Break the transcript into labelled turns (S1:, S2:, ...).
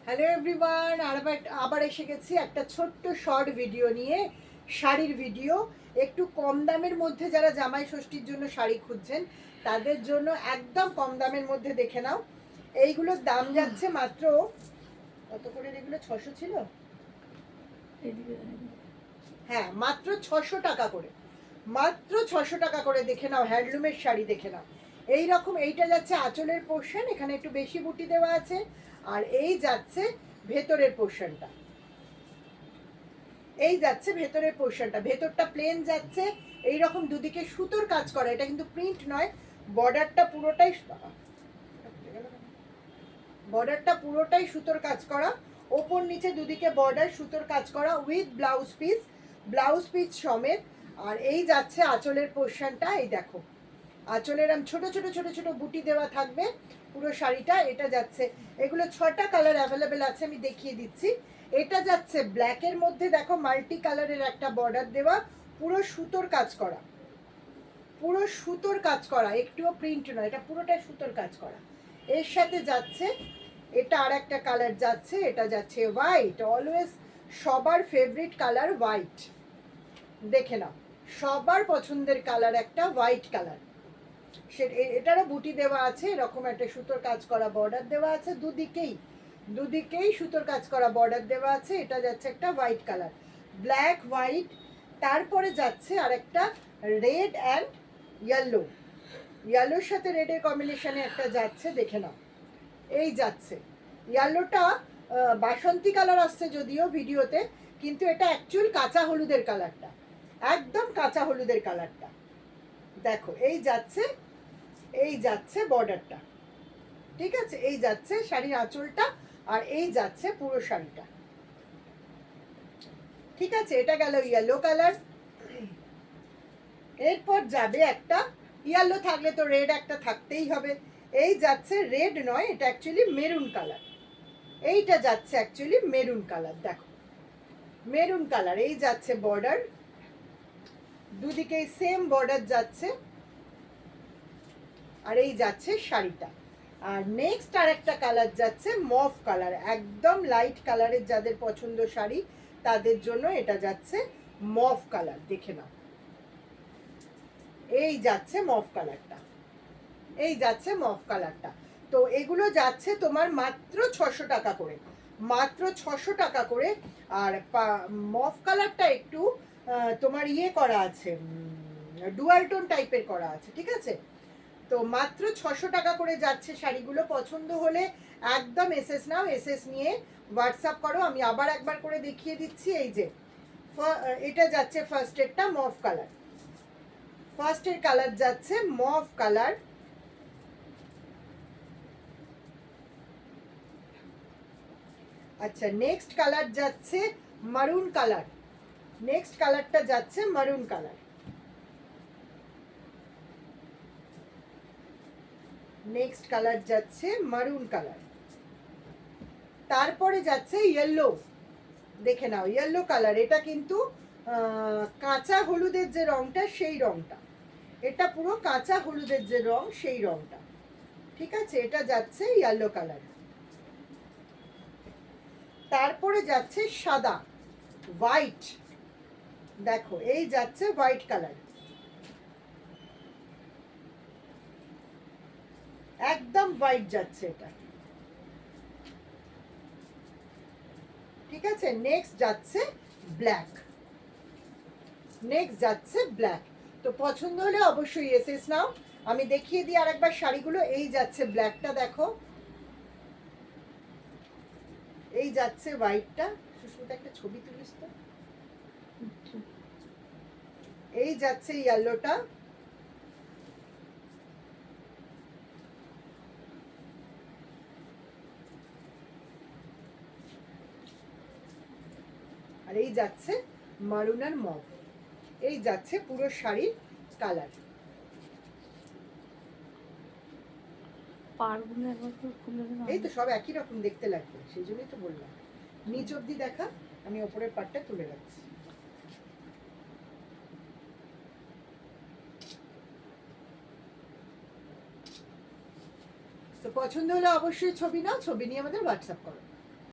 S1: Hello everyone, আবার এসে গেছি একটা ছোট্ট শর্ট ভিডিও নিয়ে, শাড়ির ভিডিও। একটু কম দামের মধ্যে যারা জামাই ষষ্ঠীর জন্য শাড়ি খুঁজছেন তাদের জন্য একদম কম দামের মধ্যে দেখে নাও। এইগুলোর দাম যাচ্ছে মাত্র কত করে? এগুলো 600 ছিল, হ্যাঁ মাত্র 600 টাকা করে, মাত্র 600 টাকা করে। দেখে নাও, হ্যান্ডলুমের শাড়ি দেখে নাও। এই রকম এইটা যাচ্ছে আঁচলের পোর্শন, এখানে একটু বেশি বুটি দেওয়া আছে। আর এই যাচ্ছে ভেতরের পোর্শনটা, এই যাচ্ছে ভেতরের পোর্শনটা, ভেতরটা প্লেন যাচ্ছে। এই রকম দুদিকে সুতোর কাজ করা, এটা কিন্তু প্রিন্ট নয়। বর্ডারটা পুরোটাই বর্ডারটা পুরোটাই সুতোর কাজ করা, ওপর নিচে দুদিকে বর্ডার সুতোর কাজ করা উইথ ব্লাউজ পিস সমেত। আর এই যাচ্ছে আঁচলের পোর্শনটা, এই দেখো আঁচলের ছোট ছোট ছোট ছোট বুটি দেওয়া থাকবে পুরো শাড়িটা। এটা যাচ্ছে, এগুলো 6টা কালার অ্যাভেলেবেল আছে, আমি দেখিয়ে দিচ্ছি। এটা যাচ্ছে ব্ল্যাকের মধ্যে, দেখো মাল্টি কালারের একটা বর্ডার দেওয়া, পুরো সুতোর কাজ করা, পুরো সুতোর কাজ করা, একটুও প্রিন্ট নয়, এটা পুরোটাই সুতোর কাজ করা। এর সাথে যাচ্ছে এটা আর একটা কালার যাচ্ছে, এটা যাচ্ছে হোয়াইট, অলওয়েজ সবার ফেভারিট কালার হোয়াইট। দেখে নাও, সবার পছন্দের কালার একটা হোয়াইট কালার। এটারও বুটি দেওয়া আছে, এরকম একটা সুতোর কাজ করা বর্ডার দেওয়া আছে, দুদিকেই সুতোর কাজ করা বর্ডার দেওয়া আছে। এটা যাচ্ছে একটা হোয়াইট কালার, ব্ল্যাক হোয়াইট। তারপরে যাচ্ছে আর একটা রেড অ্যান্ড ইয়েলোর সাথে রেডের কম্বিনেশনে একটা যাচ্ছে, দেখে নাও। এই যাচ্ছে ইয়েলোটা, বাসন্তী কালার আসছে যদিও ভিডিওতে, কিন্তু এটা অ্যাকচুয়াল কাঁচা হলুদের কালারটা, একদম কাঁচা হলুদের কালারটা। দেখো এই যাচ্ছে বর্ডারটা, ঠিক আছে, এই যাচ্ছে শাড়ির আঁচলটা, আর এই যাচ্ছে পুরো শাড়িটা, ঠিক আছে। এটা গেল ইয়েলো কালার। এরপর যাবে একটা, ইয়েলো থাকলে তো রেড একটা থাকতেই হবে। এই যাচ্ছে রেড নয়, এটা অ্যাকচুয়ালি মেরুন কালার, এইটা যাচ্ছে অ্যাকচুয়ালি মেরুন কালার। দেখো মেরুন কালার, এই যাচ্ছে বর্ডার, দুদিকেই সেম বর্ডার যাচ্ছে, আর এই যাচ্ছে শাড়িটা। আর নেক্সট আর একটা কালার যাচ্ছে মফ কালার, একদম লাইট কালারের যাদের পছন্দ শাড়ি তাদের জন্য এটা যাচ্ছে মফ কালার। দেখে নাও, এই যাচ্ছে মফ কালারটা, এই যাচ্ছে মফ কালারটা। তো এগুলো যাচ্ছে তোমার মাত্র 600 টাকা করে, মাত্র 600 টাকা করে। আর মফ কালারটা একটু তোমার ইয়ে করা আছে, ডুয়াল টোন টাইপের করা আছে, ঠিক আছে। তো মাত্র 600 টাকা করে যাচ্ছে শাড়িগুলো। পছন্দ হলে একদম এসএস নাও, এসএস নিয়ে হোয়াটসঅ্যাপ করো। আমি আবার একবার করে দেখিয়ে দিচ্ছি। এই যে এটা যাচ্ছে ফার্স্টেরটা মফ কালার, ফার্স্টের কালার যাচ্ছে মফ কালার। আচ্ছা, নেক্সট কালার যাচ্ছে মারুন কালার, নেক্সট কালারটা যাচ্ছে মারুন কালার, নেক্সট কালার যাচ্ছে মারুন কালার। তারপরে যাচ্ছে ইয়েলো, দেখে নাও ইয়েলো কালার, এটা কিন্তু কাঁচা হলুদের যে রংটা সেই রংটা, এটা পুরো কাঁচা হলুদের যে রং সেই রংটা, ঠিক আছে। এটা যাচ্ছে ইয়েলো কালার। তারপরে যাচ্ছে সাদা, হোয়াইট, দেখো এই যাচ্ছে হোয়াইট কালার, একদম হোয়াইট যাচ্ছে এটা, ঠিক আছে। নেক্সট যাচ্ছে ব্ল্যাক, নেক্সট যাচ্ছে ব্ল্যাক। তো পছন্দ হলে অবশ্যই এসএস নাও। আমি দেখিয়ে দিই আরেকবার শাড়িগুলো। এই যাচ্ছে ব্ল্যাকটা, দেখো এই যাচ্ছে হোয়াইটটা, সুস্মিতা একটা ছবি তুলিস তো। এই যাচ্ছে ইয়েলোটা, আর এই যাচ্ছে মারুন আর মভ। এই যাচ্ছে পুরো শাড়ির কালার। এই তো সব একই রকম দেখতে লাগবে, সেই জন্যই তো বললাম নিচ অব্দি দেখা, আমি ওপরের পাটটা তুলে রাখছি। তো পছন্দ হলে অবশ্যই ছবি নাও, ছবি নিয়ে আমাদের হোয়াটসঅ্যাপ করো।